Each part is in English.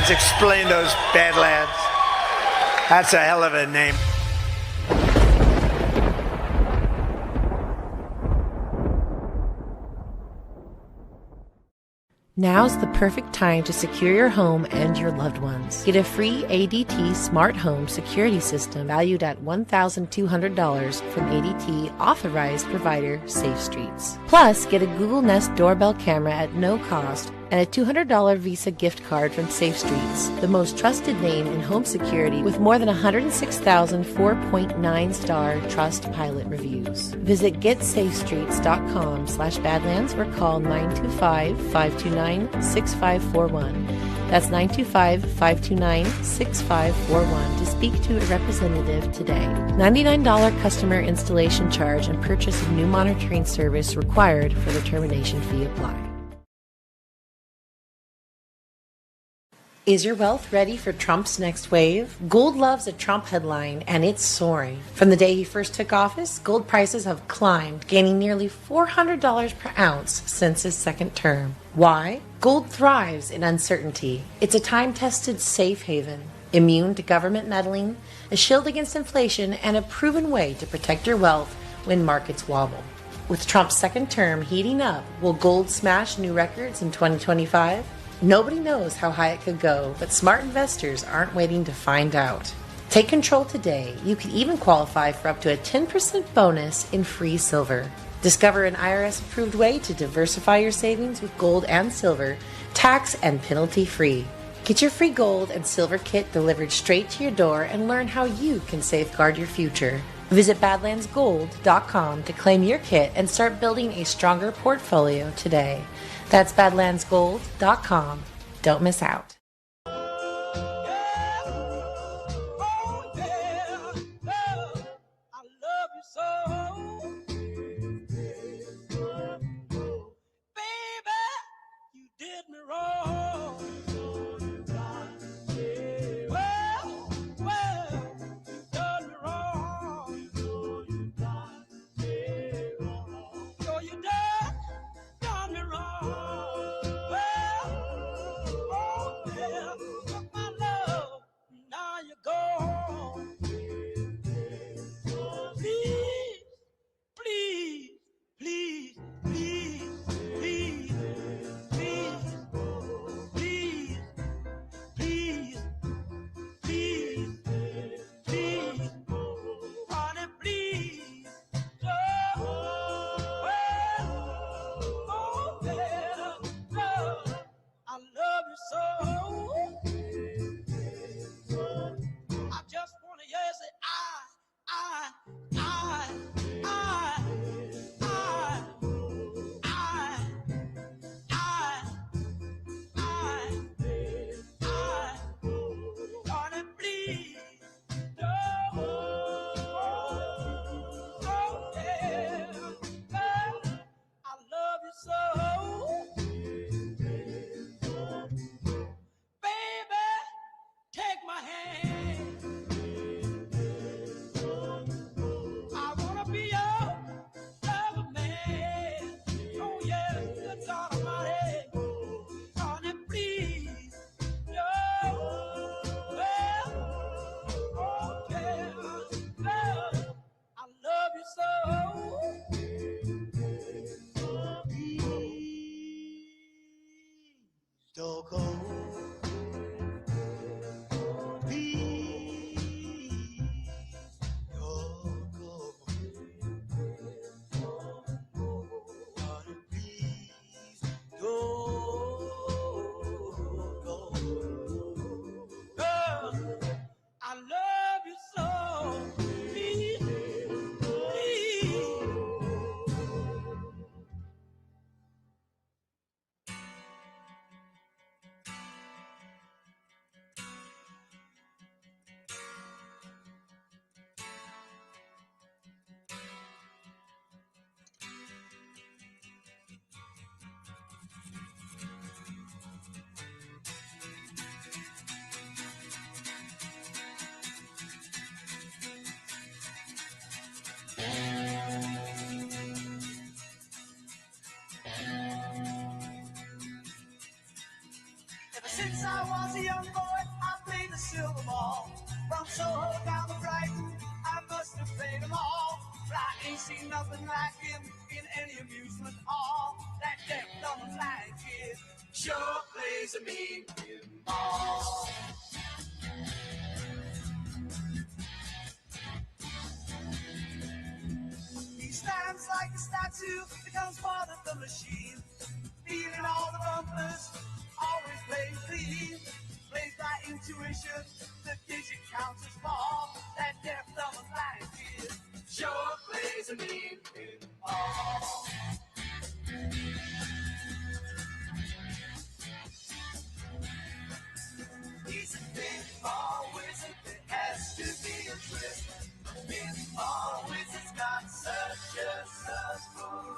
Badlands, explain those Badlands. That's a hell of a name. Now's the perfect time to secure your home and your loved ones. Get a free ADT Smart Home Security System valued at $1,200 from ADT authorized provider Safe Streets. Plus, get a Google Nest doorbell camera at no cost and a $200 Visa gift card from Safe Streets, the most trusted name in home security with more than 106,000 4.9-star Trustpilot reviews. Visit getsafestreets.com/Badlands or call 925-529-6541. That's 925-529-6541 to speak to a representative today. $99 customer installation charge and purchase of new monitoring service required for the termination fee apply. Is your wealth ready for Trump's next wave? Gold loves a Trump headline, and it's soaring. From the day he first took office, gold prices have climbed, gaining nearly $400 per ounce since his second term. Why? Gold thrives in uncertainty. It's a time-tested safe haven, immune to government meddling, a shield against inflation, and a proven way to protect your wealth when markets wobble. With Trump's second term heating up, will gold smash new records in 2025? Nobody knows how high it could go, but smart investors aren't waiting to find out. Take control today. You could even qualify for up to a 10% bonus in free silver. Discover an IRS-approved way to diversify your savings with gold and silver, tax and penalty-free. Get your free gold and silver kit delivered straight to your door and learn how you can safeguard your future. Visit badlandsgold.com to claim your kit and start building a stronger portfolio today. That's badlandsgold.com. Don't miss out. ain't seen nothing like him in any amusement hall. That deaf, dumb, and blind kid sure plays a mean pinball. He stands like a statue, becomes part of the machine, feeling all the bumpers, always playing clean. Plays by intuition, the digit counts as ball. That deaf, dumb, and blind kid sure plays a mean pinball. He's a pinball wizard, there has to be a twist. A pinball wizard's got such a submarine.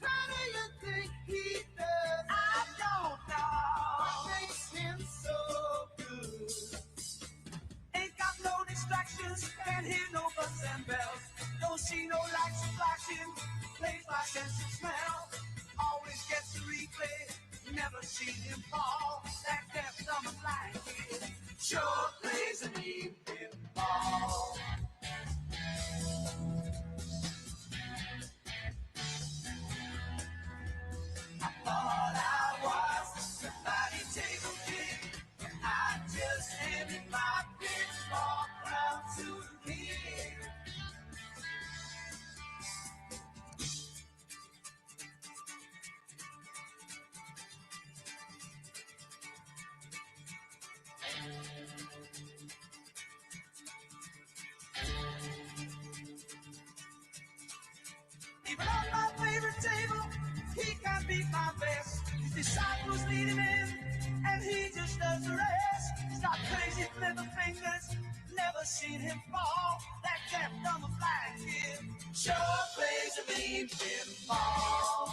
How do you think he does? I don't know. What makes him so good? Ain't got no distractions, can't hear no buzzers and bells. Don't see no lights flashing, plays by sense of smell. Always gets a replay, never seen him fall. That deaf, dumb, and blind kid sure plays a mean pinball. I thought I was somebody table king, but I just handed my pinball crown to the king. Even on my favorite table, he can't beat my best. His disciples lead him in, and he just does the rest. He's got crazy little fingers, never seen him fall. That deaf, dumb, and blind kid sure plays a mean pinball.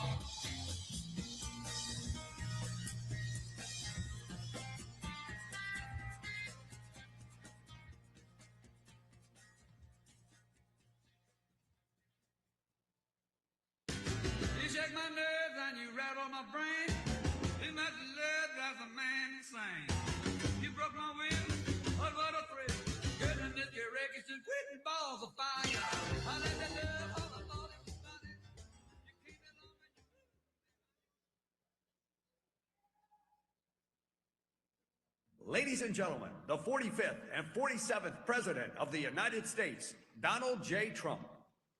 You shake my nerves and you rattle my brain. You make the love drive a man insane. You broke my will, oh what a thrill. Getting this your records and quitting balls of fire. I let that love all I thought it was funny. You keep it on when you. Ladies and gentlemen, the 45th and 47th President of the United States, Donald J. Trump.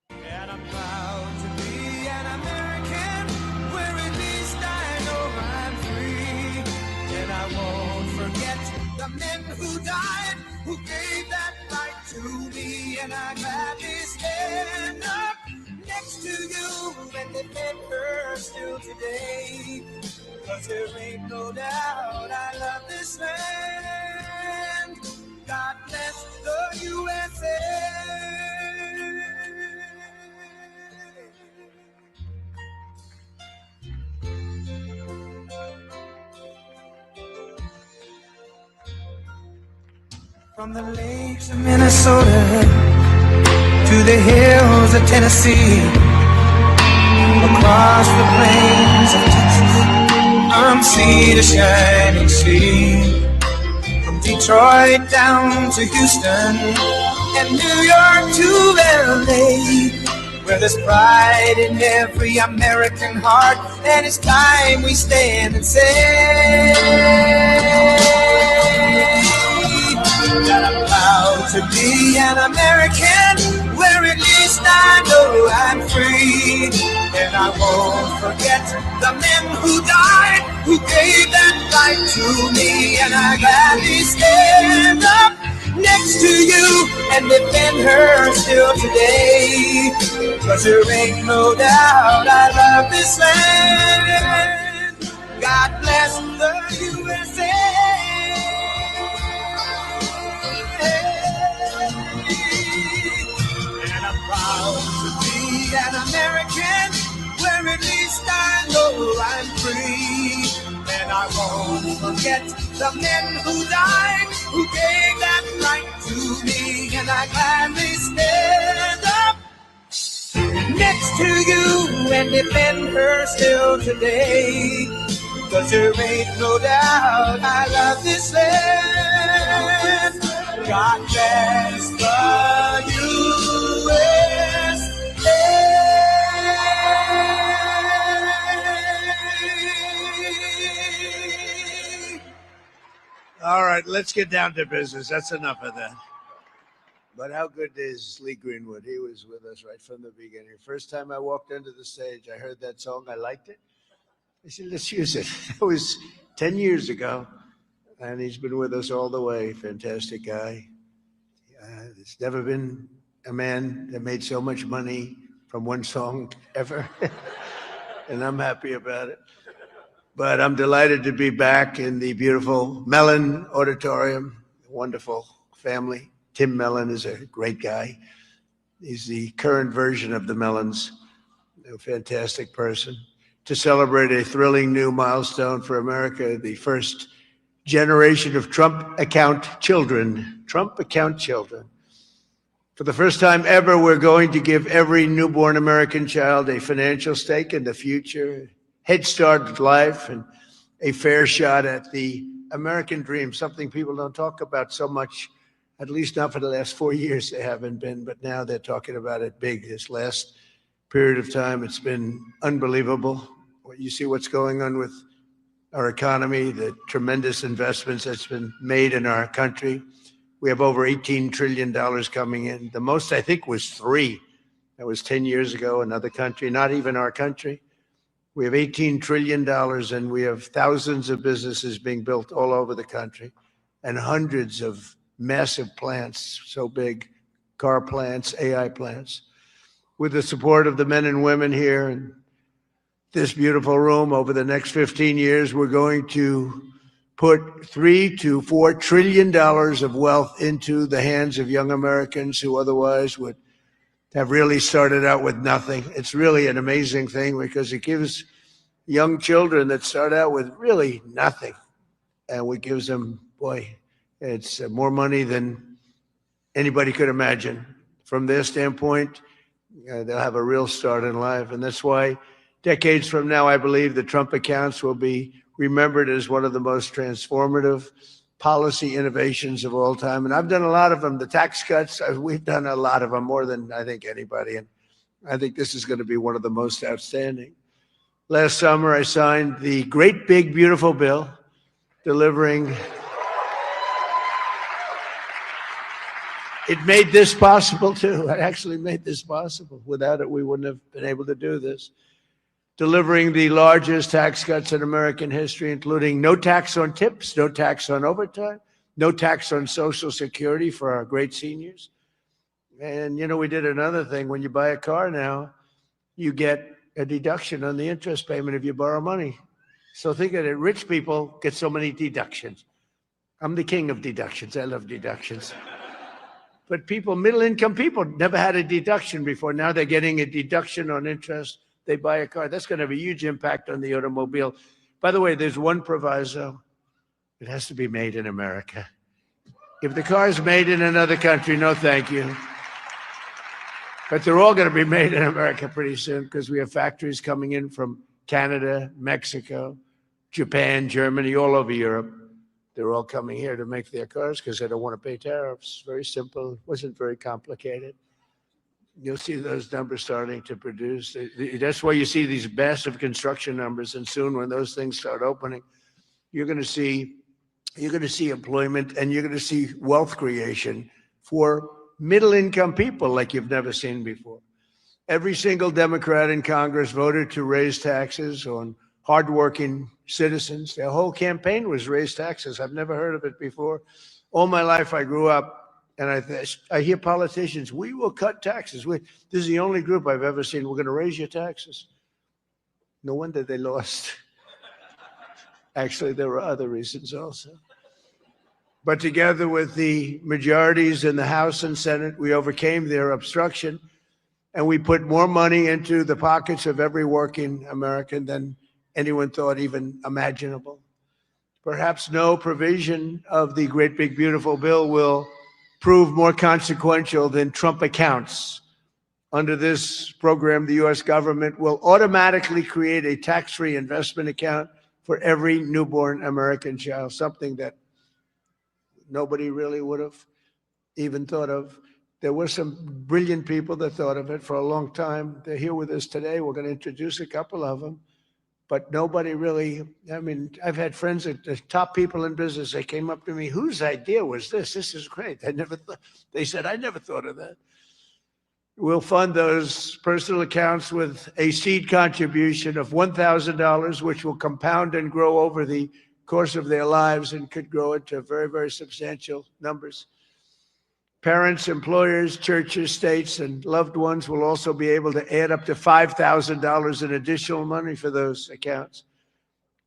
And I'm proud to be an American, where at least I know I'm free. And I won't forget the men who died, who gave that right to me. And I gladly stand up next to you and defend her still today. 'Cause there ain't no doubt I love this land. God bless the USA. From the lakes of Minnesota to the hills of Tennessee, across the plains of Texas, from sea to shining sea, from Detroit down to Houston and New York to LA, where there's pride in every American heart, and it's time we stand and say that I'm proud to be an American, where at least I know I'm free. And I won't forget the men who died, who gave that right to me. And I gladly stand up next to you and defend her still today. 'Cause there ain't no doubt I love this land. God bless the USA. And I'm proud to be an American, where at least I know I'm free. And I won't forget the men who died, who gave that right to me. And I gladly stand up next to you and defend her still today. 'Cause there ain't no doubt I love this land. God bless the All right, let's get down to business. That's enough of that. But how good is Lee Greenwood? He was with us right from the beginning. First time I walked onto the stage, I heard that song. I liked it. I said, let's use it. It was 10 years ago, and he's been with us all the way. Fantastic guy. There's never been a man that made so much money from one song ever, and I'm happy about it. But I'm delighted to be back in the beautiful Mellon Auditorium. Wonderful family. Tim Mellon is a great guy. He's the current version of the Mellons, a fantastic person. To celebrate a thrilling new milestone for America, the first generation of Trump account children. Trump account children. For the first time ever, we're going to give every newborn American child a financial stake in the future, head start at life, and a fair shot at the American dream, something people don't talk about so much, at least not for the last 4 years they haven't been, but now they're talking about it big. This last period of time, it's been unbelievable. You see what's going on with our economy, the tremendous investments that's been made in our country. We have over $18 trillion coming in. The most, I think, was 3. That was 10 years ago, another country, not even our country. We have $18 trillion, and we have thousands of businesses being built all over the country and hundreds of massive plants, so big, car plants, AI plants. With the support of the men and women here in this beautiful room, over the next 15 years, we're going to put $3 to $4 trillion of wealth into the hands of young Americans who otherwise would have really started out with nothing. It's really an amazing thing because it gives young children that start out with really nothing, and it gives them, boy, it's more money than anybody could imagine. From their standpoint, they'll have a real start in life, and that's why decades from now, I believe the Trump accounts will be remembered as one of the most transformative policy innovations of all time. And I've done a lot of them. The tax cuts, we've done a lot of them, more than I think anybody. And I think this is going to be one of the most outstanding. Last summer, I signed the great, big, beautiful bill delivering. It made this possible, too. It actually made this possible. Without it, we wouldn't have been able to do this. Delivering the largest tax cuts in American history, including no tax on tips, no tax on overtime, no tax on Social Security for our great seniors. And, you know, we did another thing. When you buy a car now, you get a deduction on the interest payment if you borrow money. So think of it. Rich people get so many deductions. I'm the king of deductions. I love deductions. But people, middle-income people, never had a deduction before. Now they're getting a deduction on interest. They buy a car. That's going to have a huge impact on the automobile. By the way, there's one proviso. It has to be made in America. If the car is made in another country, no thank you. But they're all going to be made in America pretty soon because we have factories coming in from Canada, Mexico, Japan, Germany, all over Europe. They're all coming here to make their cars because they don't want to pay tariffs. Very simple. It wasn't very complicated. You'll see those numbers starting to produce. That's why you see these massive construction numbers. And soon when those things start opening, you're going to see employment and you're going to see wealth creation for middle-income people like you've never seen before. Every single Democrat in Congress voted to raise taxes on hardworking citizens. Their whole campaign was raise taxes. I've never heard of it before. All my life I grew up, and I hear politicians, we will cut taxes. This is the only group I've ever seen, we're going to raise your taxes. No wonder they lost. Actually, there were other reasons also. But together with the majorities in the House and Senate, we overcame their obstruction, and we put more money into the pockets of every working American than anyone thought even imaginable. Perhaps no provision of the great, big, beautiful bill will prove more consequential than Trump accounts. Under this program, the U.S. government will automatically create a tax-free investment account for every newborn American child, something that nobody really would have even thought of. There were some brilliant people that thought of it for a long time. They're here with us today. We're going to introduce a couple of them. but nobody really, I mean, I've had friends at the top people in business. They came up to me, whose idea was this? This is great. They said, I never thought of that. We'll fund those personal accounts with a seed contribution of $1,000, which will compound and grow over the course of their lives and could grow into very, very substantial numbers. Parents, employers, churches, states, and loved ones will also be able to add up to $5,000 in additional money for those accounts.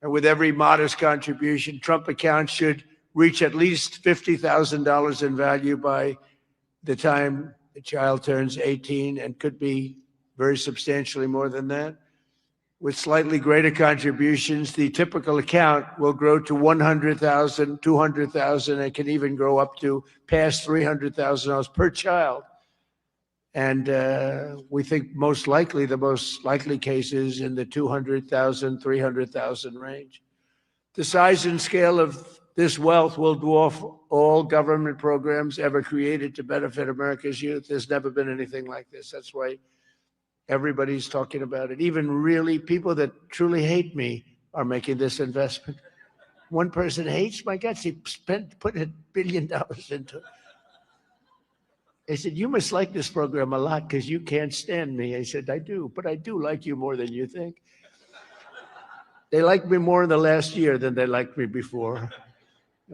And with every modest contribution, Trump accounts should reach at least $50,000 in value by the time the child turns 18, and could be very substantially more than that. With slightly greater contributions, the typical account will grow to $100,000, $200,000, and can even grow up to past $300,000 per child. And we think most likely, the most likely case is in the $200,000, $300,000 range. The size and scale of this wealth will dwarf all government programs ever created to benefit America's youth. There's never been anything like this. That's why everybody's talking about it. Even really people that truly hate me are making this investment. One person hates my guts. He put $1 billion into it. They said, you must like this program a lot because you can't stand me. I said, I do, but I do like you more than you think. They liked me more in the last year than they liked me before.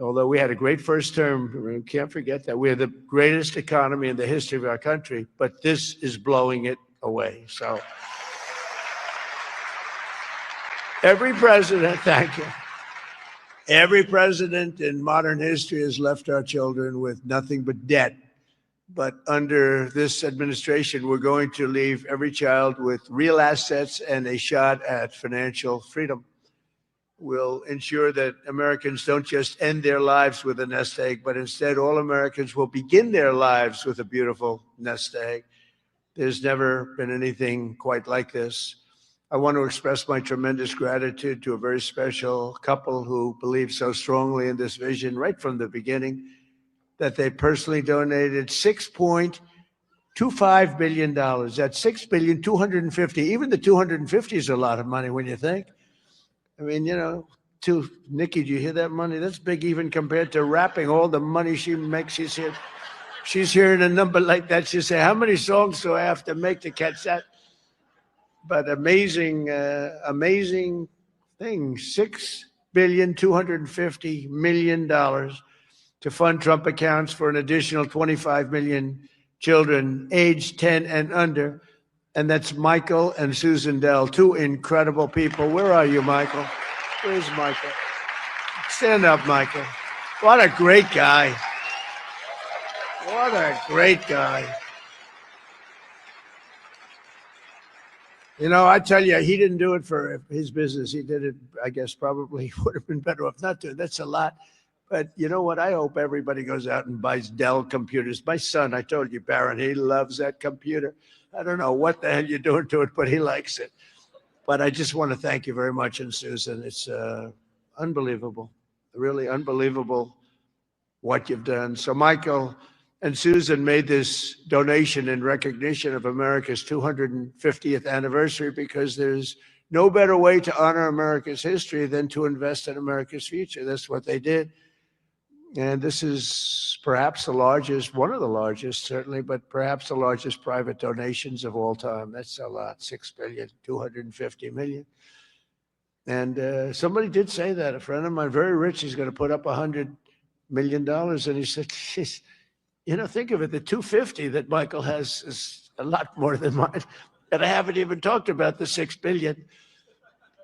Although we had a great first term, we can't forget that. We're the greatest economy in the history of our country, but this is blowing it away. So every president, thank you. Every president in modern history has left our children with nothing but debt. But under this administration, we're going to leave every child with real assets and a shot at financial freedom. We'll ensure that Americans don't just end their lives with a nest egg, but instead all Americans will begin their lives with a beautiful nest egg. There's never been anything quite like this. I want to express my tremendous gratitude to a very special couple who believed so strongly in this vision right from the beginning that they personally donated $6.25 billion. That's $6,250,000,000. Even the 250 is a lot of money when you think. I mean, you know, Nikki, do you hear that money? That's big even compared to rapping, all the money she makes. She's hearing a number like that. She'll say, how many songs do I have to make to catch that? But amazing, amazing thing, $6,250,000,000 to fund Trump accounts for an additional 25 million children aged 10 and under. And that's Michael and Susan Dell, two incredible people. Where are you, Michael? Where's Michael? Stand up, Michael. What a great guy. What a great guy. You know, I tell you, he didn't do it for his business. He did it, I guess, probably would have been better off not to. That's a lot. But you know what? I hope everybody goes out and buys Dell computers. My son, I told you, Barron, he loves that computer. I don't know what the hell you're doing to it, but he likes it. But I just want to thank you very much, and Susan. It's unbelievable, really unbelievable what you've done. So Michael and Susan made this donation in recognition of America's 250th anniversary because there's no better way to honor America's history than to invest in America's future. That's what they did. And this is perhaps the largest, one of the largest, certainly, but perhaps the largest private donations of all time. That's a lot, $6,250,000,000. And somebody did say that. A friend of mine, very rich, he's going to put up $100 million. And he said, geez, you know, think of it, the 250 that Michael has is a lot more than mine. And I haven't even talked about the $6 billion.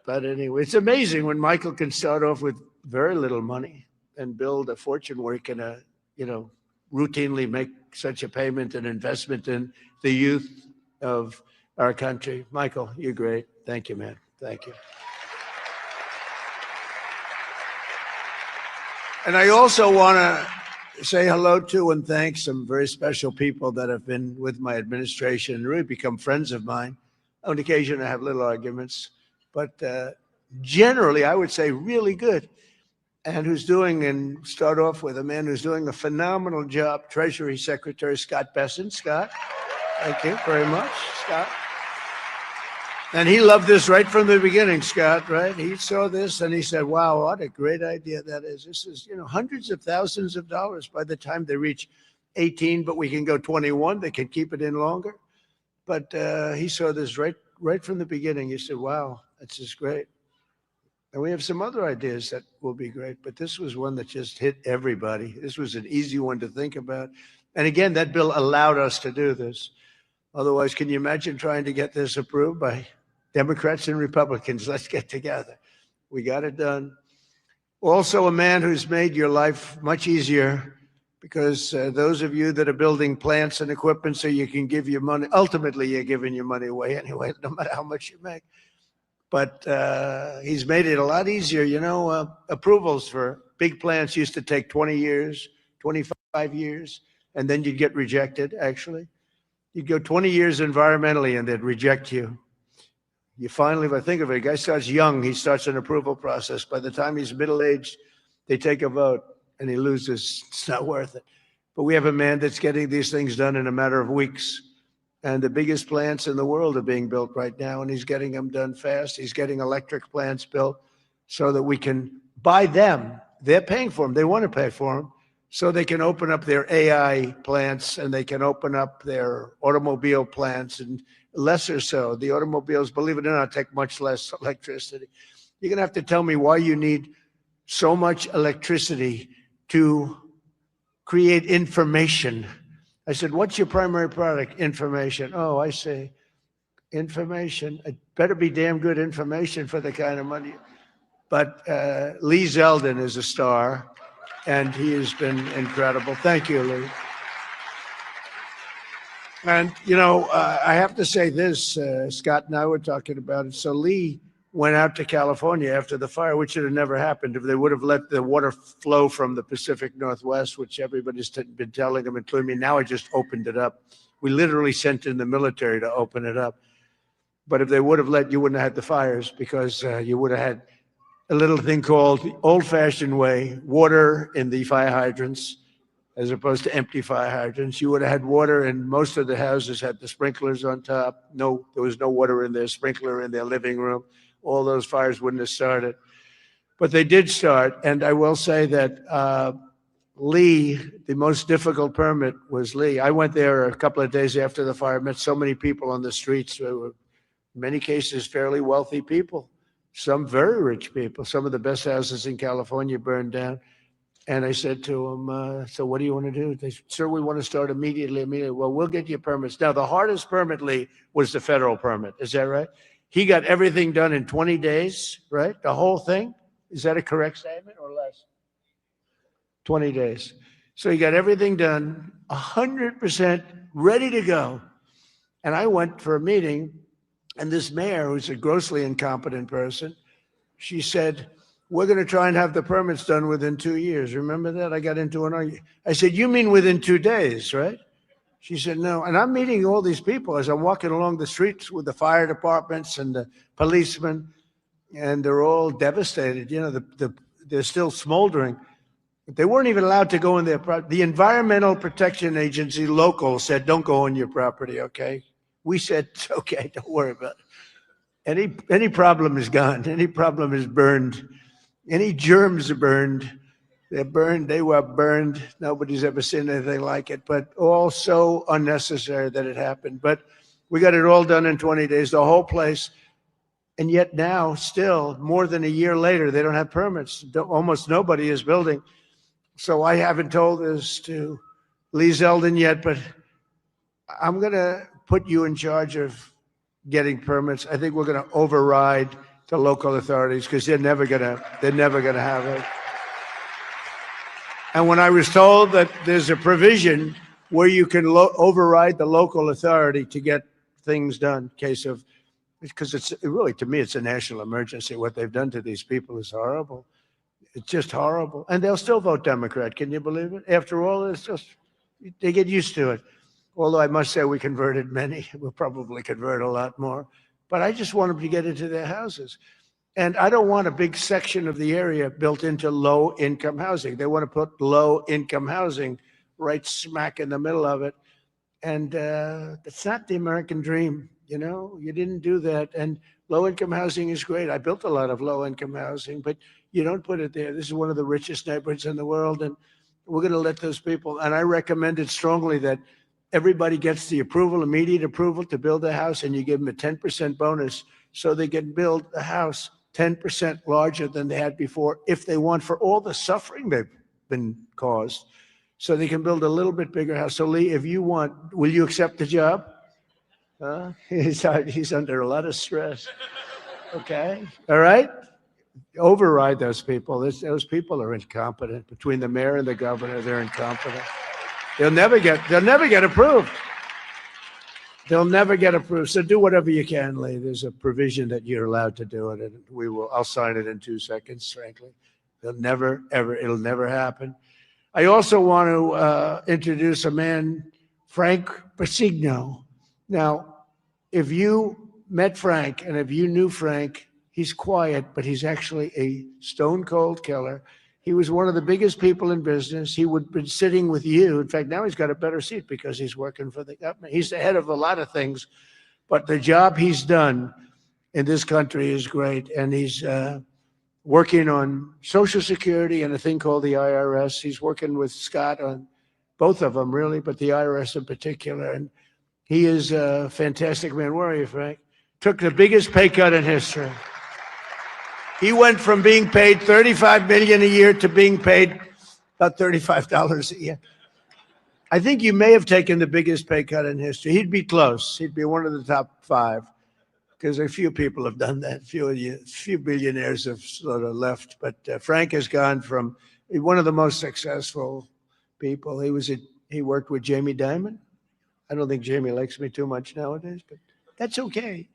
But anyway, it's amazing when Michael can start off with very little money and build a fortune where he can, you know, routinely make such a payment and investment in the youth of our country. Michael, you're great. Thank you, man. Thank you. And I also want to say hello to and thank some very special people that have been with my administration and really become friends of mine. On occasion, I have little arguments, but generally, I would say really good. And who's doing, and start off with a man who's doing a phenomenal job, Treasury Secretary Scott Bessent. Scott, thank you very much, Scott. And he loved this right from the beginning, Scott, right? He saw this and he said, wow, what a great idea that is. This is, hundreds of thousands of dollars by the time they reach 18, but we can go 21. They can keep it in longer. But he saw this right from the beginning. He said, wow, that's just great. And we have some other ideas that will be great, but this was one that just hit everybody. This was an easy one to think about. And again, that bill allowed us to do this. Otherwise, can you imagine trying to get this approved by Democrats and Republicans? Let's get together. We got it done. Also, a man who's made your life much easier, because those of you that are building plants and equipment so you can give your money, ultimately you're giving your money away anyway, no matter how much you make. But he's made it a lot easier. Approvals for big plants used to take 20 years, 25 years, and then you'd get rejected, actually. You'd go 20 years environmentally and they'd reject you. You finally, if I think of it, a guy starts young, he starts an approval process. By the time he's middle-aged, they take a vote and he loses. It's not worth it. But we have a man that's getting these things done in a matter of weeks. And the biggest plants in the world are being built right now, and he's getting them done fast. He's getting electric plants built so that we can buy them. They're paying for them. They want to pay for them. So they can open up their AI plants and they can open up their automobile plants, and lesser so. The automobiles, believe it or not, take much less electricity. You're going to have to tell me why you need so much electricity to create information. I said, what's your primary product? Information. Oh, I see. Information. It better be damn good information for the kind of money. But Lee Zeldin is a star, and he has been incredible. Thank you, Lee. And, I have to say this, Scott and I were talking about it. So Lee went out to California after the fire, which should have never happened if they would have let the water flow from the Pacific Northwest, which everybody's been telling them, including me. Now I just opened it up. We literally sent in the military to open it up. But if they would have let, you wouldn't have had the fires, because you would have had a little thing called the old-fashioned way, water in the fire hydrants, as opposed to empty fire hydrants. You would have had water, and most of the houses had the sprinklers on top. No, there was no water in their sprinkler in their living room. All those fires wouldn't have started. But they did start, and I will say that Lee, the most difficult permit was Lee. I went there a couple of days after the fire, met so many people on the streets who were, in many cases, fairly wealthy people, some very rich people. Some of the best houses in California burned down. And I said to them, so what do you want to do? They said, sir, we want to start immediately. Well, we'll get you permits. Now, the hardest permit, Lee, was the federal permit. Is that right? He got everything done in 20 days, right? The whole thing? Is that a correct statement or less? 20 days. So he got everything done, 100% ready to go. And I went for a meeting, and this mayor, who's a grossly incompetent person, she said, we're going to try and have the permits done within 2 years. Remember that? I got into an argument. I said, you mean within 2 days, right? She said, no. And I'm meeting all these people as I'm walking along the streets with the fire departments and the policemen, and they're all devastated. They're still smoldering. They weren't even allowed to go in their property. The Environmental Protection Agency local said, don't go on your property, okay? We said, it's okay, don't worry about it. Any problem is gone. Any problem is burned. Any germs are burned. They're burned. They were burned. Nobody's ever seen anything like it, but all so unnecessary that it happened. But we got it all done in 20 days, the whole place. And yet now, still, more than a year later, they don't have permits. Almost nobody is building. So I haven't told this to Lee Zeldin yet, but I'm going to put you in charge of getting permits. I think we're going to override the local authorities, because they're never going to have it. And when I was told that there's a provision where you can override the local authority to get things done in case of, because it's really, to me, it's a national emergency. What they've done to these people is horrible. It's just horrible. And they'll still vote Democrat. Can you believe it? After all, it's just, they get used to it. Although I must say we converted many. We'll probably convert a lot more. But I just want them to get into their houses. And I don't want a big section of the area built into low-income housing. They want to put low-income housing right smack in the middle of it. And it's not the American dream. You know, you didn't do that. And low-income housing is great. I built a lot of low-income housing, but you don't put it there. This is one of the richest neighborhoods in the world, and we're going to let those people. And I recommend it strongly that everybody gets the approval, immediate approval to build a house, and you give them a 10% bonus so they can build a house 10% larger than they had before if they want, for all the suffering they've been caused. So they can build a little bit bigger house. So Lee, if you want, will you accept the job? He's under a lot of stress. Okay, all right? Override those people. Those people are incompetent. Between the mayor and the governor, they're incompetent. They'll never get approved. They'll never get approved. So do whatever you can, Lee. There's a provision that you're allowed to do it, and I'll sign it in 2 seconds, frankly. It'll never happen. I also want to introduce a man, Frank Persigno. Now, if you met Frank and if you knew Frank, he's quiet, but he's actually a stone cold killer. He was one of the biggest people in business. He would have been sitting with you. In fact, now he's got a better seat because he's working for the government. He's the head of a lot of things, but the job he's done in this country is great. And he's working on Social Security and a thing called the IRS. He's working with Scott on both of them, really, but the IRS in particular. And he is a fantastic man. Where are you, Frank? Took the biggest pay cut in history. He went from being paid $35 million a year to being paid about $35 a year. I think you may have taken the biggest pay cut in history. He'd be close. He'd be one of the top 5, because a few people have done that. Few billionaires have sort of left. But Frank has gone from one of the most successful people. He worked with Jamie Dimon. I don't think Jamie likes me too much nowadays, but that's okay.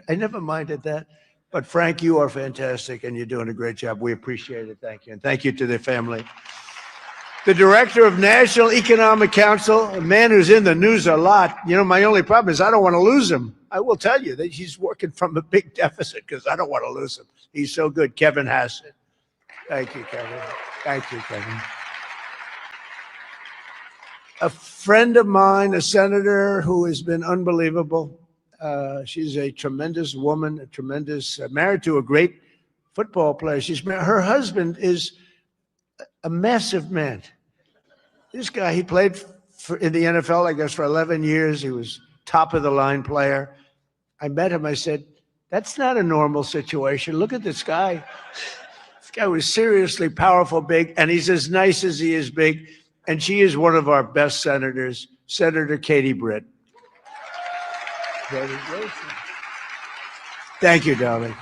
I never minded that. But Frank, you are fantastic, and you're doing a great job. We appreciate it. Thank you. And thank you to the family. The director of National Economic Council, a man who's in the news a lot. You know, my only problem is I don't want to lose him. I will tell you that he's working from a big deficit because I don't want to lose him. He's so good. Kevin Hassett. Thank you, Kevin. Thank you, Kevin. A friend of mine, a senator who has been unbelievable. She's a tremendous woman, married to a great football player. Her husband is a massive man. This guy, he played in the NFL, I guess, for 11 years. He was top of the line player. I met him. I said, that's not a normal situation. Look at this guy. This guy was seriously powerful, big, and he's as nice as he is big. And she is one of our best senators, Senator Katie Britt. Thank you, darling.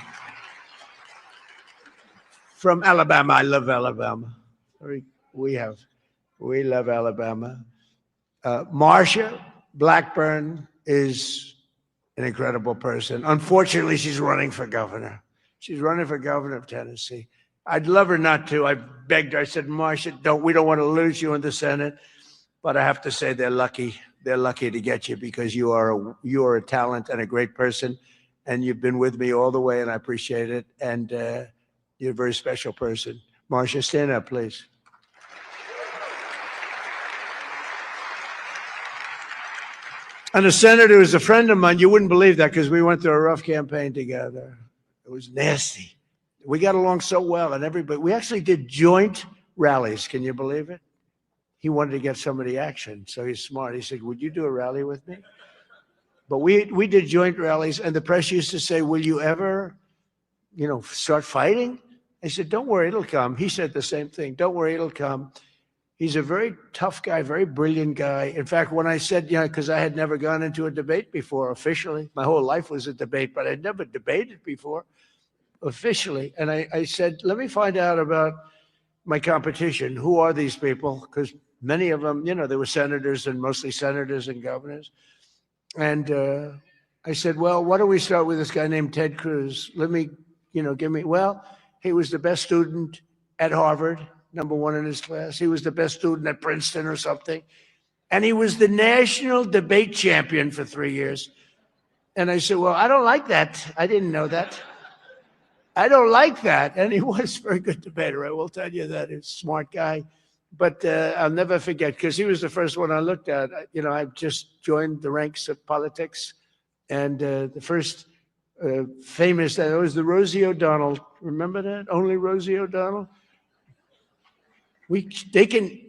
From Alabama. I love Alabama. We love Alabama. Marsha Blackburn is an incredible person. Unfortunately, she's running for governor. She's running for governor of Tennessee. I'd love her not to. I begged her. I said, Marsha, we don't want to lose you in the Senate. But I have to say they're lucky. They're lucky to get you because you are a talent and a great person. And you've been with me all the way, and I appreciate it. And you're a very special person. Marsha, stand up, please. And a senator who's a friend of mine, you wouldn't believe that because we went through a rough campaign together. It was nasty. We got along so well, and we actually did joint rallies. Can you believe it? He wanted to get some of the action, so he's smart. He said, would you do a rally with me? But we did joint rallies, and the press used to say, will you ever, start fighting? I said, don't worry, it'll come. He said the same thing. Don't worry, it'll come. He's a very tough guy, very brilliant guy. In fact, when I said, because I had never gone into a debate before officially, my whole life was a debate, but I'd never debated before officially. And I said, let me find out about my competition. Who are these people? Because many of them, they were senators and mostly senators and governors. And I said, well, why don't we start with this guy named Ted Cruz? Let me, he was the best student at Harvard, #1 in his class. He was the best student at Princeton or something. And he was the national debate champion for 3 years. And I said, well, I don't like that. I didn't know that. I don't like that. And he was a very good debater. I will tell you that. He's a smart guy. But I'll never forget, because he was the first one I looked at. I just joined the ranks of politics And the first famous, that was the Rosie O'Donnell. Remember that? Only Rosie O'Donnell?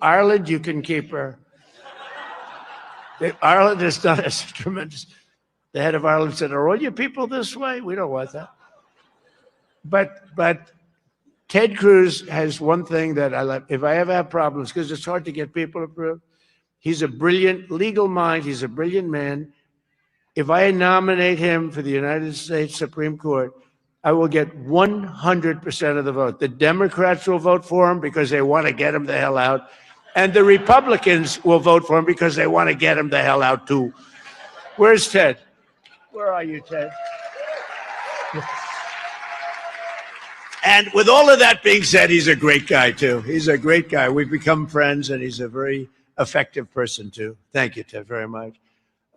Ireland, you can keep her. Ireland has done us tremendous. The head of Ireland said, are all your people this way? We don't want that. But Ted Cruz has one thing that I like. If I ever have problems, because it's hard to get people approved, he's a brilliant legal mind. He's a brilliant man. If I nominate him for the United States Supreme Court, I will get 100% of the vote. The Democrats will vote for him because they want to get him the hell out. And the Republicans will vote for him because they want to get him the hell out too. Where's Ted? Where are you, Ted? And with all of that being said, he's a great guy too. He's a great guy. We've become friends, and he's a very effective person too. Thank you, Ted, very much.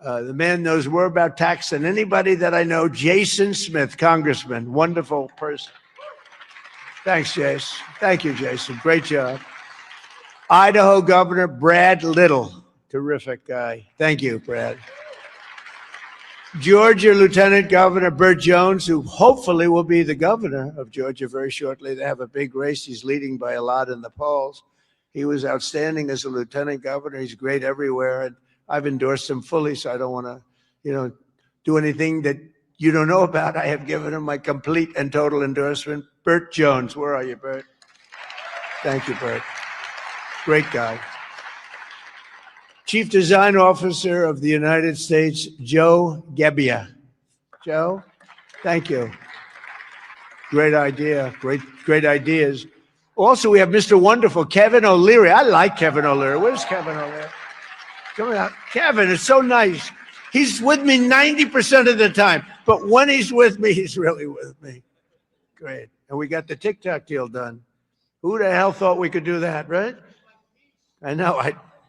The man knows more about tax than anybody that I know. Jason Smith, Congressman, wonderful person. Thanks, Jason. Thank you, Jason. Great job. Idaho Governor Brad Little, terrific guy. Thank you, Brad. Georgia Lieutenant Governor Burt Jones, who hopefully will be the governor of Georgia very shortly. They have a big race. He's leading by a lot in the polls. He was outstanding as a lieutenant governor. He's great everywhere. And I've endorsed him fully, so I don't want to, do anything that you don't know about. I have given him my complete and total endorsement. Burt Jones, where are you, Burt? Thank you, Burt. Great guy. Chief Design Officer of the United States, Joe Gebbia. Joe, thank you. Great idea, great ideas. Also, we have Mr. Wonderful, Kevin O'Leary. I like Kevin O'Leary. Where's Kevin O'Leary? Come on, Kevin, it's so nice. He's with me 90% of the time, but when he's with me, he's really with me. Great. And we got the TikTok deal done. Who the hell thought we could do that, right? I know.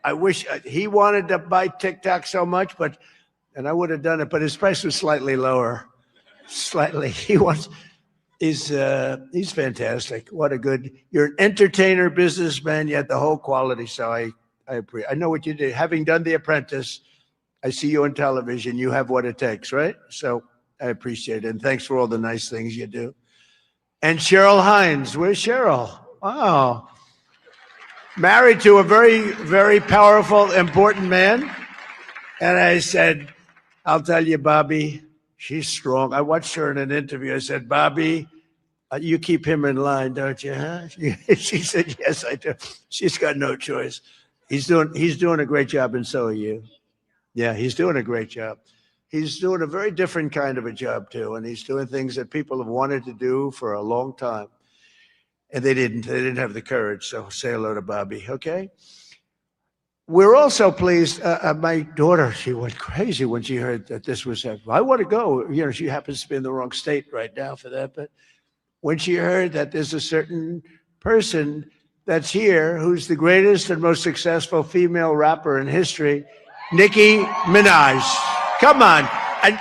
I wish he wanted to buy TikTok so much, and I would have done it, but his price was slightly lower. Slightly. He's fantastic. What a good, you're an entertainer, businessman, yet the whole quality. So I appreciate. I know what you did. Having done The Apprentice, I see you on television. You have what it takes, right? So I appreciate it. And thanks for all the nice things you do. And Cheryl Hines. Where's Cheryl? Oh. Married to a very, very powerful, important man. And I said, I'll tell you, Bobby, she's strong. I watched her in an interview. I said, Bobby, you keep him in line, don't you, huh? She said, yes, I do. She's got no choice. He's doing a great job, and so are you. Yeah, he's doing a great job. He's doing a very different kind of a job, too, and he's doing things that people have wanted to do for a long time. And they didn't have the courage. So say hello to Bobby, okay? We're also pleased. My daughter, she went crazy when she heard that this was happening. I want to go. She happens to be in the wrong state right now for that. But when she heard that there's a certain person that's here who's the greatest and most successful female rapper in history, Nicki Minaj. Come on. And,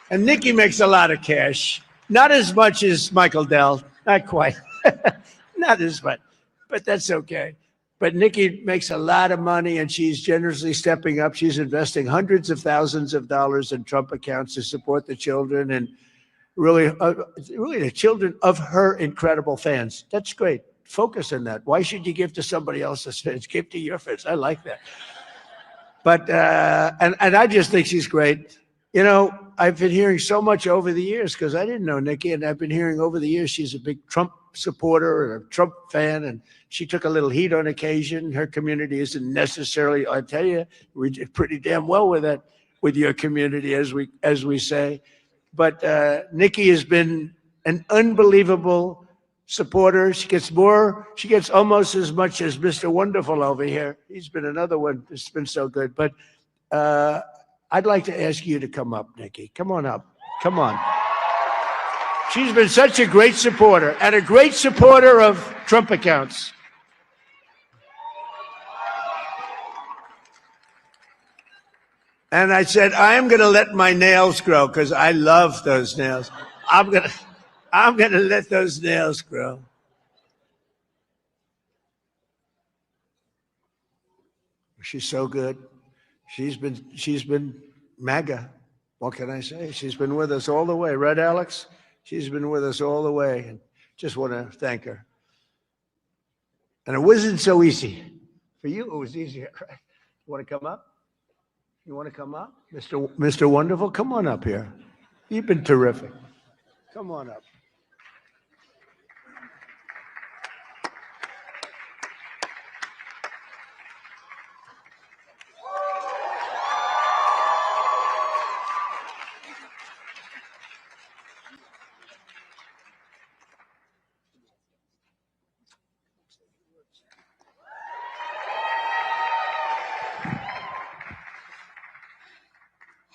and Nicki makes a lot of cash. Not as much as Michael Dell. Not quite. Not as much. But that's okay. But Nicki makes a lot of money, and she's generously stepping up. She's investing hundreds of thousands of dollars in Trump accounts to support the children and really the children of her incredible fans. That's great. Focus on that. Why should you give to somebody else's fans? Give to your fans. I like that. But, and I just think she's great. I've been hearing so much over the years because I didn't know Nicki, and I've been hearing over the years she's a big Trump supporter and a Trump fan, and she took a little heat on occasion. Her community isn't necessarily, I tell you, we did pretty damn well with that, with your community, as we say. But Nicki has been an unbelievable supporter. She gets almost as much as Mr. Wonderful over here. He's been another one that's been so good. But I'd like to ask you to come up, Nicki. Come on up. Come on. She's been such a great supporter and a great supporter of Trump accounts. And I said, I'm going to let my nails grow because I love those nails. I'm going to let those nails grow. She's so good. She's been MAGA. What can I say? She's been with us all the way. Right, Alex? She's been with us all the way. And just want to thank her. And it wasn't so easy. For you, it was easier, right? You want to come up? You want to come up? Mr. Wonderful, come on up here. You've been terrific. Come on up.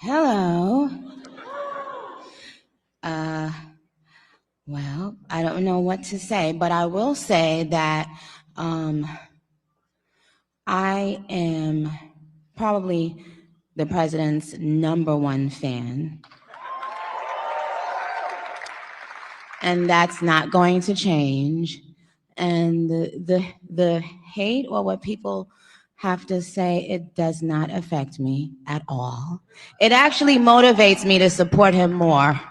Hello. Well, I don't know what to say, but I will say that I am probably the president's #1 fan. And that's not going to change. And the hate or what people have to say, it does not affect me at all. It actually motivates me to support him more.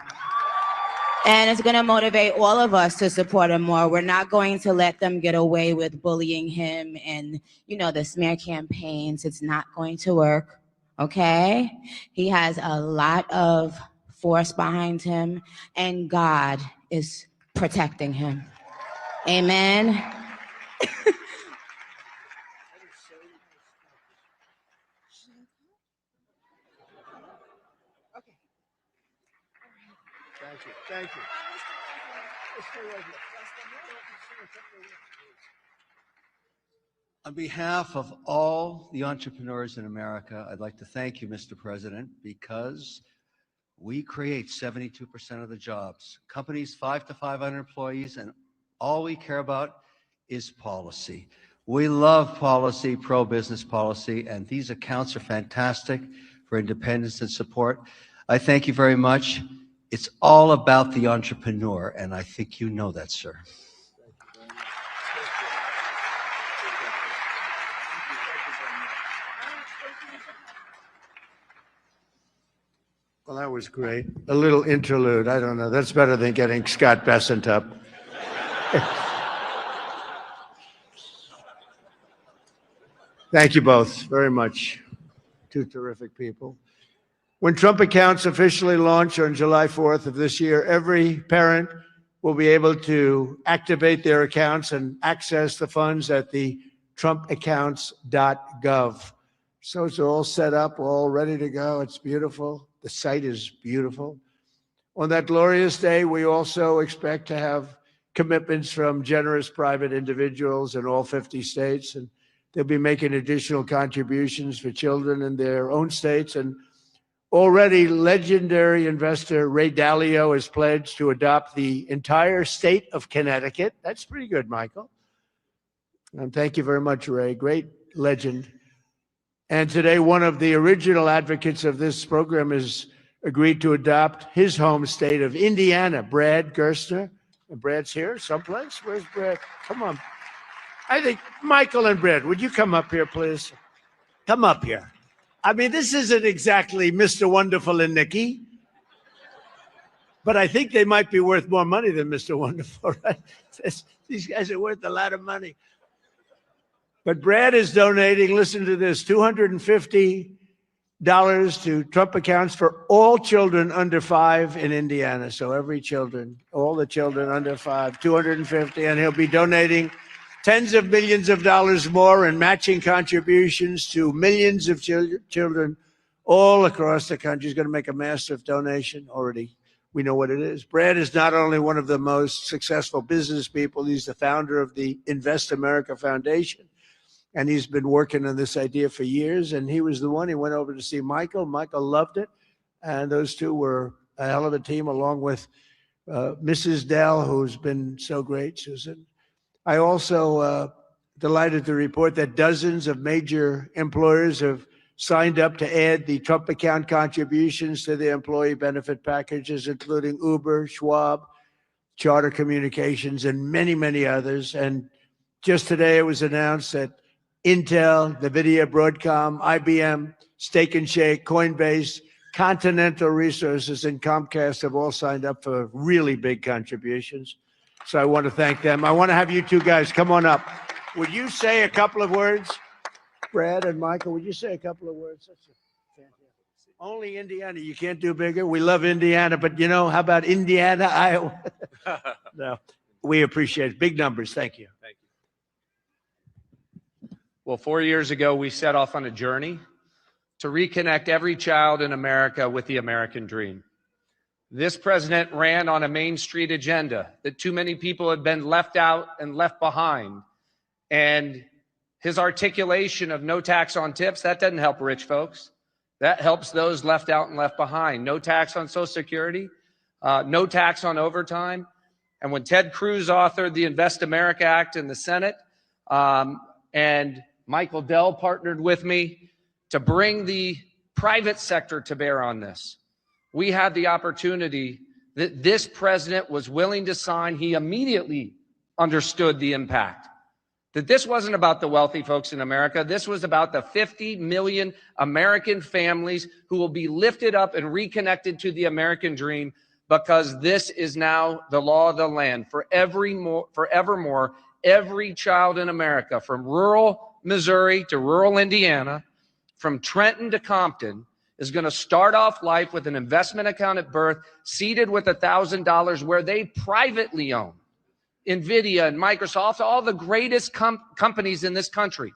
And it's going to motivate all of us to support him more. We're not going to let them get away with bullying him and, the smear campaigns. It's not going to work, okay? He has a lot of force behind him, and God is protecting him. Amen. Thank you. On behalf of all the entrepreneurs in America, I'd like to thank you, Mr. President, because we create 72% of the jobs. Companies 5 to 500 employees, and all we care about is policy. We love policy, pro-business policy, and these accounts are fantastic for independence and support. I thank you very much. It's all about the entrepreneur, and I think you know that, sir. Well, that was great. A little interlude. I don't know. That's better than getting Scott Bessent up. Thank you both very much. Two terrific people. When Trump accounts officially launch on July 4th of this year, every parent will be able to activate their accounts and access the funds at the trumpaccounts.gov. So it's all set up, all ready to go. It's beautiful. The site is beautiful. On that glorious day, we also expect to have commitments from generous private individuals in all 50 states, and they'll be making additional contributions for children in their own states. And already legendary investor Ray Dalio has pledged to adopt the entire state of Connecticut. That's pretty good, Michael. And thank you very much, Ray. Great legend. And today, one of the original advocates of this program has agreed to adopt his home state of Indiana, Brad Gerstner. And Brad's here someplace. Where's Brad? Come on. I think Michael and Brad, would you come up here, please? Come up here. I mean, this isn't exactly Mr. Wonderful and Nikki, but I think they might be worth more money than Mr. Wonderful, right? These guys are worth a lot of money. But Brad is donating, listen to this, $250 to Trump accounts for all children under 5 in Indiana. So every children, all the children under 5, $250, and he'll be donating tens of millions of dollars more in matching contributions to millions of children all across the country. He's going to make a massive donation already. We know what it is. Brad is not only one of the most successful business people, he's the founder of the Invest America Foundation. And he's been working on this idea for years. And he was the one, he went over to see Michael. Michael loved it. And those two were a hell of a team, along with Mrs. Dell, who's been so great, Susan. I also delighted to report that dozens of major employers have signed up to add the Trump account contributions to their employee benefit packages, including Uber, Schwab, Charter Communications, and many, many others. And just today it was announced that Intel, NVIDIA, Broadcom, IBM, Steak and Shake, Coinbase, Continental Resources, and Comcast have all signed up for really big contributions. So I want to thank them. I want to have you two guys come on up. Would you say a couple of words? Brad and Michael, would you say a couple of words? That's fantastic. Only Indiana. You can't do bigger. We love Indiana, but you know, how about Indiana, Iowa? No, we appreciate it. Big numbers. Thank you. Thank you. Well, 4 years ago, we set off on a journey to reconnect every child in America with the American dream. This president ran on a Main Street agenda that too many people had been left out and left behind. And his articulation of no tax on tips, that doesn't help rich folks. That helps those left out and left behind. No tax on Social Security, no tax on overtime. And when Ted Cruz authored the Invest America Act in the Senate, and Michael Dell partnered with me to bring the private sector to bear on this, we had the opportunity that this president was willing to sign. He immediately understood the impact. That this wasn't about the wealthy folks in America. This was about the 50 million American families who will be lifted up and reconnected to the American dream, because this is now the law of the land. Forevermore, every child in America, from rural Missouri to rural Indiana, from Trenton to Compton, is going to start off life with an investment account at birth, seated with $1,000, where they privately own NVIDIA and Microsoft, all the greatest companies in this country,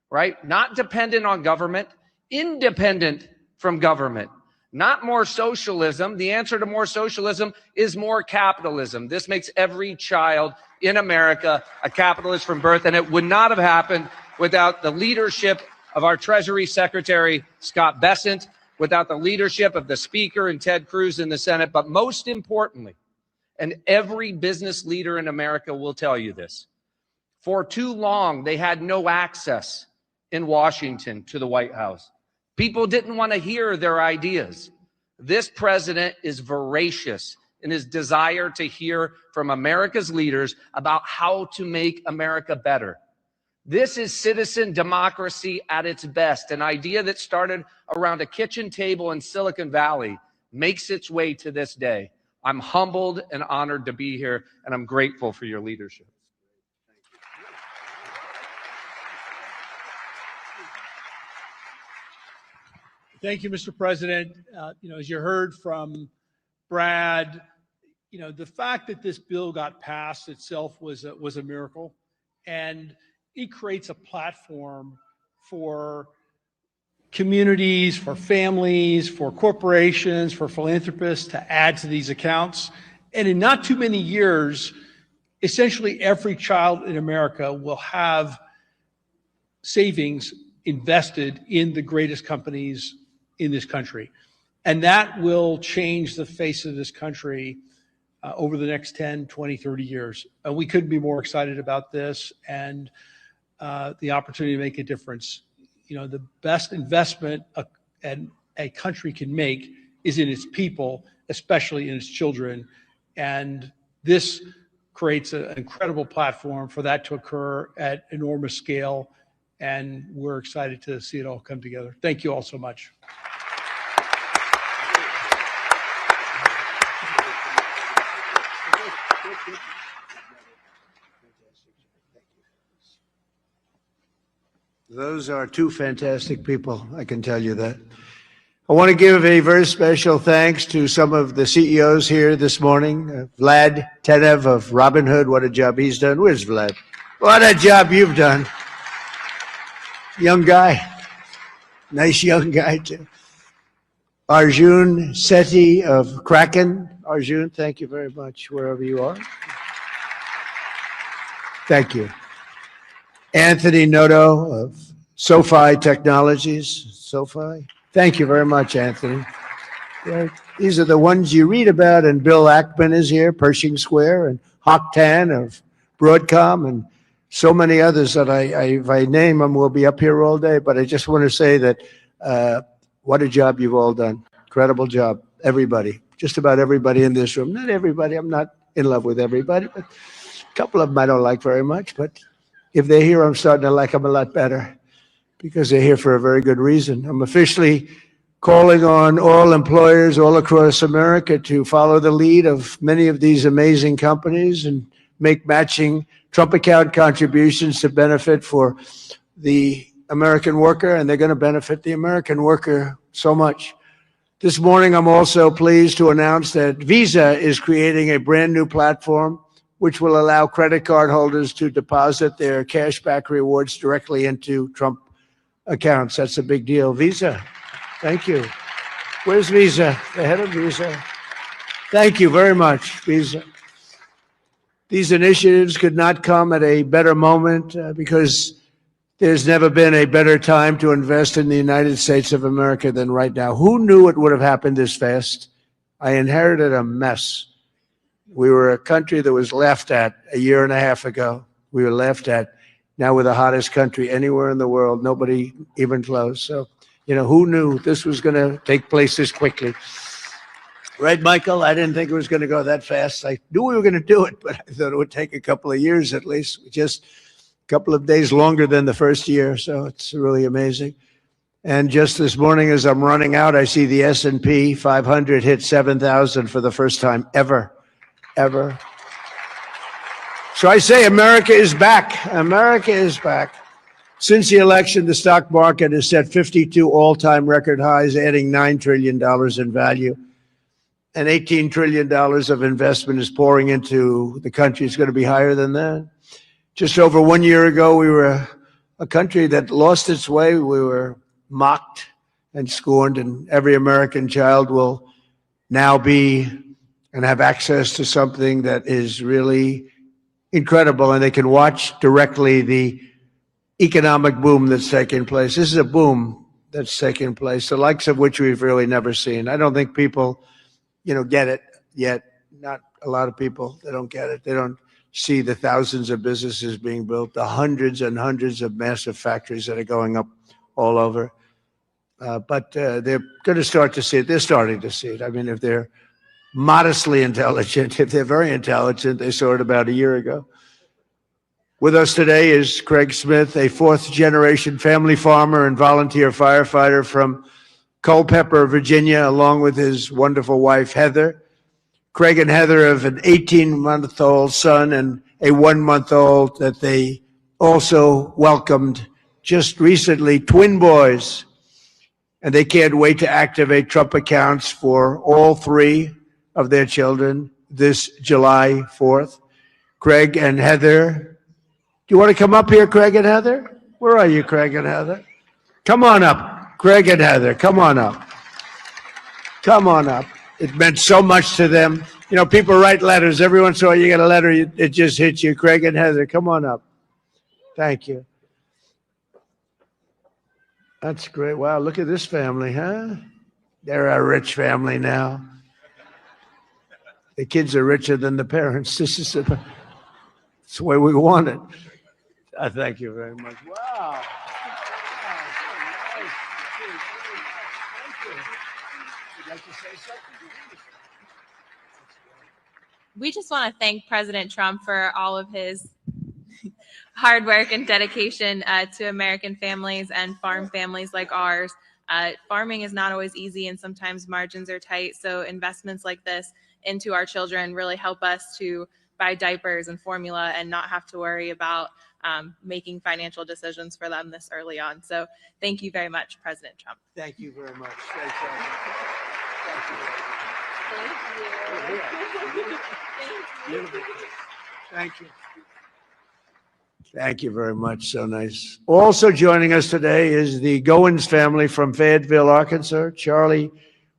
right? Not dependent on government, independent from government. Not more socialism. The answer to more socialism is more capitalism. This makes every child in America a capitalist from birth, and it would not have happened without the leadership of our Treasury Secretary, Scott Bessent, without the leadership of the Speaker and Ted Cruz in the Senate, but most importantly, and every business leader in America will tell you this, for too long, they had no access in Washington to the White House. People didn't want to hear their ideas. This president is voracious in his desire to hear from America's leaders about how to make America better. This is citizen democracy at its best. An idea that started around a kitchen table in Silicon Valley makes its way to this day. I'm humbled and honored to be here, and I'm grateful for your leadership. Thank you, Mr. President. As you heard from Brad, the fact that this bill got passed itself was a miracle, and it creates a platform for communities, for families, for corporations, for philanthropists to add to these accounts. And in not too many years, essentially every child in America will have savings invested in the greatest companies in this country. And that will change the face of this country over the next 10, 20, 30 years. And we couldn't be more excited about this and the opportunity to make a difference. The best investment a country can make is in its people, especially in its children. And this creates an incredible platform for that to occur at enormous scale. And we're excited to see it all come together. Thank you all so much. Those are two fantastic people, I can tell you that. I want to give a very special thanks to some of the CEOs here this morning. Vlad Tenev of Robinhood, what a job he's done. Where's Vlad? What a job you've done. Young guy. Nice young guy, too. Arjun Sethi of Kraken. Arjun, thank you very much, wherever you are. Thank you. Anthony Noto of SoFi Technologies. SoFi. Thank you very much, Anthony. Right. These are the ones you read about, and Bill Ackman is here, Pershing Square, and Hock Tan of Broadcom, and so many others that if I name them, we'll be up here all day. But I just want to say that what a job you've all done. Incredible job, everybody. Just about everybody in this room. Not everybody. I'm not in love with everybody, but a couple of them I don't like very much, but if they're here, I'm starting to like them a lot better because they're here for a very good reason. I'm officially calling on all employers all across America to follow the lead of many of these amazing companies and make matching Trump account contributions to benefit for the American worker, and they're going to benefit the American worker so much. This morning, I'm also pleased to announce that Visa is creating a brand new platform which will allow credit card holders to deposit their cashback rewards directly into Trump accounts. That's a big deal. Visa, thank you. Where's Visa? The head of Visa. Thank you very much, Visa. These initiatives could not come at a better moment because there's never been a better time to invest in the United States of America than right now. Who knew it would have happened this fast? I inherited a mess. We were a country that was laughed at a year and a half ago. We were laughed at. Now we're the hottest country anywhere in the world. Nobody even close. So, who knew this was going to take place this quickly? Right, Michael? I didn't think it was going to go that fast. I knew we were going to do it, but I thought it would take a couple of years at least. Just a couple of days longer than the first year. So it's really amazing. And just this morning, as I'm running out, I see the S&P 500 hit 7,000 for the first time ever. So I say America is back. America is back. Since the election, the stock market has set 52 all-time record highs, adding $9 trillion in value. And $18 trillion of investment is pouring into the country. It's going to be higher than that. Just over 1 year ago, we were a country that lost its way. We were mocked and scorned, and every American child will now be and have access to something that is really incredible, and they can watch directly the economic boom that's taking place. This is a boom that's taking place, the likes of which we've really never seen. I don't think people, get it yet. Not a lot of people. They don't get it. They don't see the thousands of businesses being built, the hundreds and hundreds of massive factories that are going up all over. But they're going to start to see it. They're starting to see it. I mean, if they're modestly intelligent, if they're very intelligent, they saw it about a year ago. With us today is Craig Smith, a fourth-generation family farmer and volunteer firefighter from Culpeper, Virginia, along with his wonderful wife, Heather. Craig and Heather have an 18-month-old son and a 1-month-old that they also welcomed just recently, twin boys. And they can't wait to activate Trump accounts for all three of their children this July 4th. Craig and Heather, do you want to come up here, Craig and Heather? Where are you, Craig and Heather? Come on up. Craig and Heather, come on up. Come on up. It meant so much to them. People write letters. Every once in a while you get a letter, it just hits you. Craig and Heather, come on up. Thank you. That's great. Wow, look at this family, huh? They're a rich family now. The kids are richer than the parents. It's the way we want it. Thank you very much. Wow. We just want to thank President Trump for all of his hard work and dedication to American families and farm families like ours. Farming is not always easy, and sometimes margins are tight. So investments like this into our children really help us to buy diapers and formula and not have to worry about making financial decisions for them this early on. So thank you very much, President Trump. Thank you very much. Thank you. Thank you. Thank you very much. So nice. Also joining us today is the Goins family from Fayetteville, Arkansas. Charlie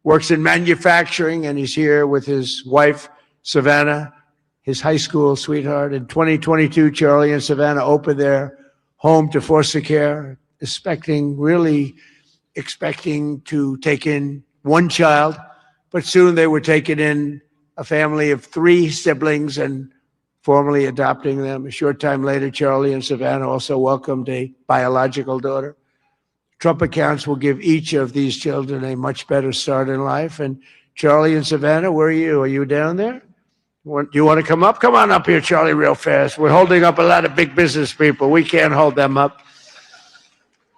works in manufacturing, and he's here with his wife, Savannah, his high school sweetheart. In 2022, Charlie and Savannah opened their home to foster care, expecting to take in one child, but soon they were taking in a family of 3 siblings and formally adopting them. A short time later, Charlie and Savannah also welcomed a biological daughter. Trump accounts will give each of these children a much better start in life. And Charlie and Savannah, where are you? Are you down there? Do you want to come up? Come on up here, Charlie, real fast. We're holding up a lot of big business people. We can't hold them up.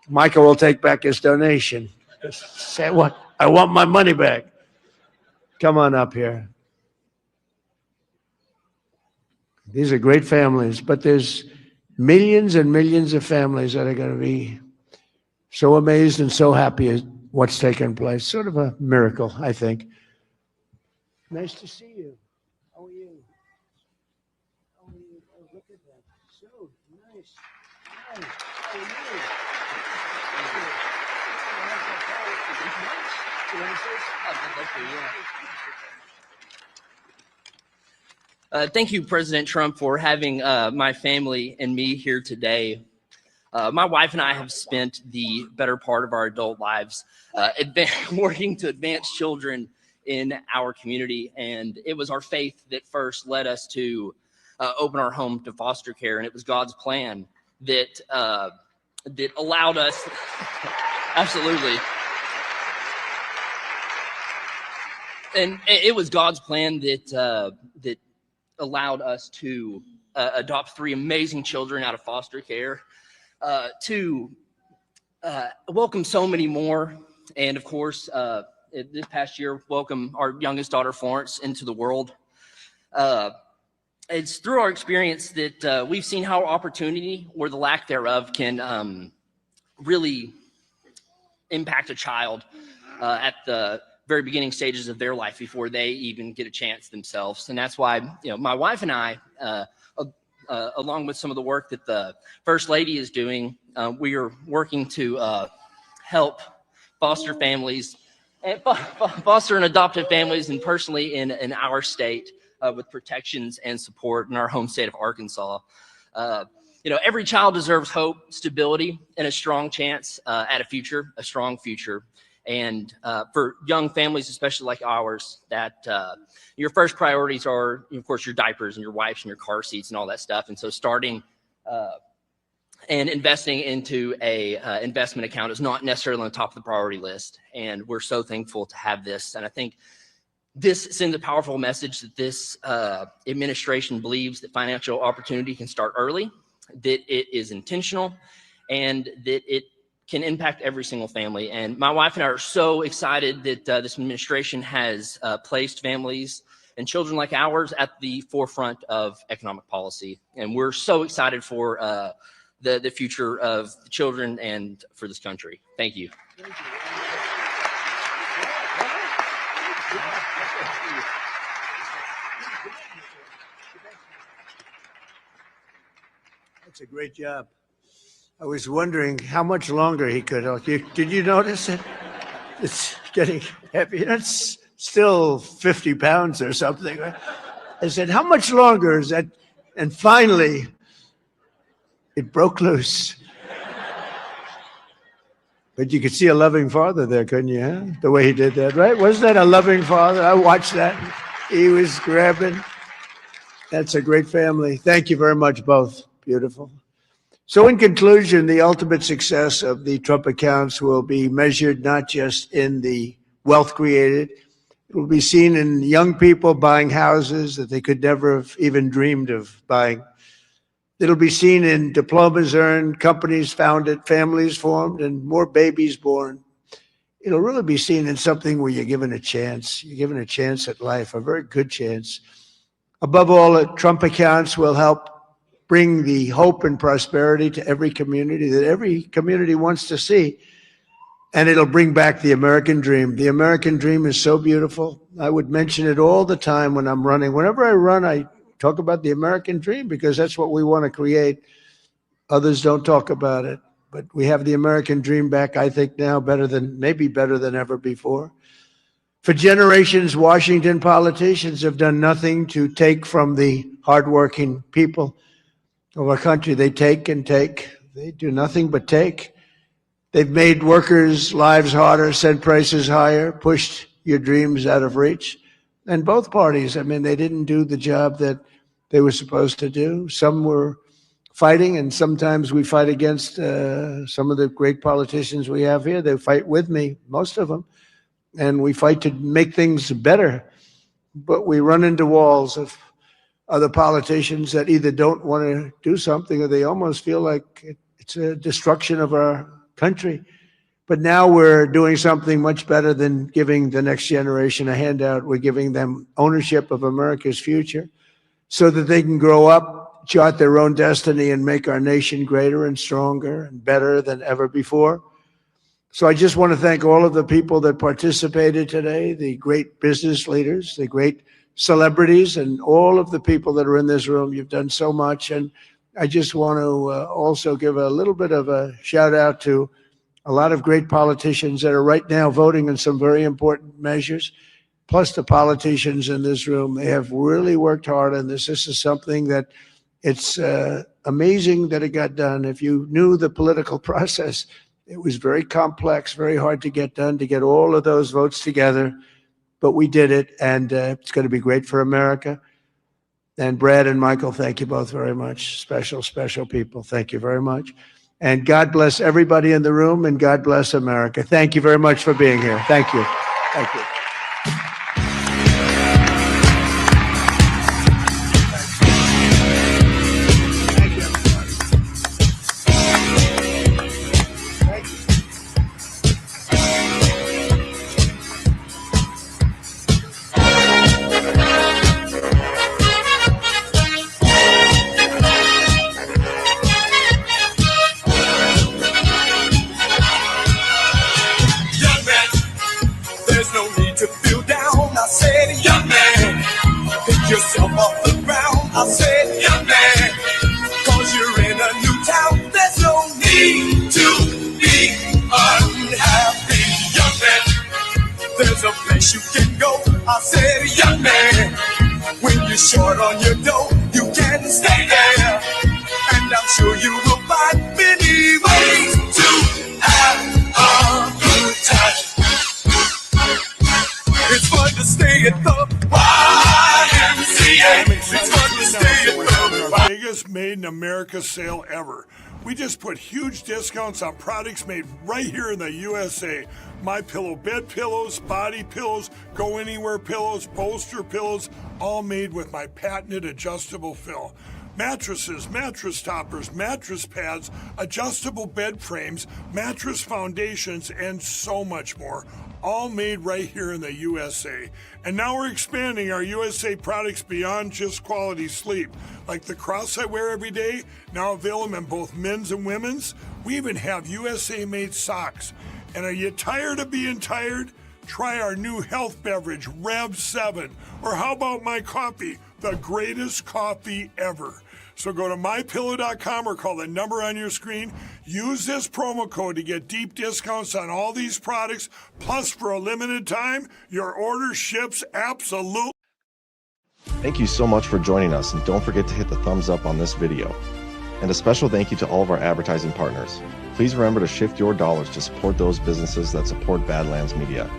Michael will take back his donation. Say what? I want my money back. Come on up here. These are great families, but there's millions and millions of families that are going to be so amazed and so happy at what's taken place. Sort of a miracle, I think. Nice to see you. How are you? How are you? Oh, look at that. So nice. Nice. How are you? Thank you, President Trump, for having my family and me here today. My wife and I have spent the better part of our adult lives working to advance children in our community, and it was our faith that first led us to open our home to foster care, and it was God's plan that allowed us. Absolutely. And it was God's plan that allowed us to adopt 3 amazing children out of foster care, to welcome so many more, and of course, this past year, welcome our youngest daughter, Florence, into the world. It's through our experience that we've seen how opportunity, or the lack thereof, can really impact a child at the very beginning stages of their life before they even get a chance themselves. And that's why, my wife and I, along with some of the work that the First Lady is doing, we are working to help foster families, and foster and adoptive families, and personally in our state with protections and support in our home state of Arkansas. Every child deserves hope, stability, and a strong chance at a strong future. And for young families, especially like ours, that your first priorities are, of course, your diapers and your wipes and your car seats and all that stuff. And so starting and investing into a investment account is not necessarily on the top of the priority list. And we're so thankful to have this. And I think this sends a powerful message that this administration believes that financial opportunity can start early, that it is intentional, and that it can impact every single family. And my wife and I are so excited that this administration has placed families and children like ours at the forefront of economic policy. And we're so excited for the future of the children and for this country. Thank you. That's a great job. I was wondering how much longer he could. Did you notice it? It's getting heavy. That's still 50 pounds or something. Right? I said, how much longer is that? And finally, it broke loose. But you could see a loving father there, couldn't you? Huh? The way he did that, right? Wasn't that a loving father? I watched that. He was grabbing. That's a great family. Thank you very much, both. Beautiful. So in conclusion, the ultimate success of the Trump accounts will be measured not just in the wealth created. It will be seen in young people buying houses that they could never have even dreamed of buying. It'll be seen in diplomas earned, companies founded, families formed, and more babies born. It'll really be seen in something where you're given a chance. You're given a chance at life, a very good chance. Above all, the Trump accounts will help bring the hope and prosperity to every community that every community wants to see. And it'll bring back the American dream. The American dream is so beautiful. I would mention it all the time when I'm running. Whenever I run, I talk about the American dream because that's what we want to create. Others don't talk about it. But we have the American dream back, I think now, maybe better than ever before. For generations, Washington politicians have done nothing to take from the hardworking people of our country. They take and take. They do nothing but take. They've made workers' lives harder, sent prices higher, pushed your dreams out of reach. And both parties, they didn't do the job that they were supposed to do. Some were fighting, and sometimes we fight against some of the great politicians we have here. They fight with me, most of them, and we fight to make things better. But we run into walls of other politicians that either don't want to do something or they almost feel like it's a destruction of our country. But now we're doing something much better than giving the next generation a handout. We're giving them ownership of America's future so that they can grow up, chart their own destiny, and make our nation greater and stronger and better than ever before. So I just want to thank all of the people that participated today, the great business leaders, the great celebrities, and all of the people that are in this room. You've done so much. And I just want to also give a little bit of a shout out to a lot of great politicians that are right now voting on some very important measures, plus the politicians in this room. They have really worked hard on this. This is something that it's amazing that it got done. If you knew the political process, it was very complex, very hard to get done, to get all of those votes together. But we did it, and it's going to be great for America. And Brad and Michael, thank you both very much. Special, special people. Thank you very much. And God bless everybody in the room, and God bless America. Thank you very much for being here. Thank you. Thank you. Yourself off the ground, I said, young man, 'cause you're in a new town. There's no need to be unhappy, young man. There's a place you can go, I said, young man. When you're short on your dough, you can stay there, and I'm sure you will find many ways to have a good time. It's fun to stay at the Biggest Made in America sale ever. We just put huge discounts on products made right here in the USA. My Pillow bed pillows, body pillows, go anywhere pillows, bolster pillows, all made with my patented adjustable fill. Mattresses, mattress toppers, mattress pads, adjustable bed frames, mattress foundations, and so much more. All made right here in the USA. And now we're expanding our USA products beyond just quality sleep. Like the cross I wear every day, now available in both men's and women's. We even have USA-made socks. And are you tired of being tired? Try our new health beverage, Rev 7. Or how about my coffee, the greatest coffee ever. So go to mypillow.com or call the number on your screen. Use this promo code to get deep discounts on all these products. Plus, for a limited time, your order ships absolutely. Thank you so much for joining us, and don't forget to hit the thumbs up on this video. And a special thank you to all of our advertising partners. Please remember to shift your dollars to support those businesses that support Badlands Media.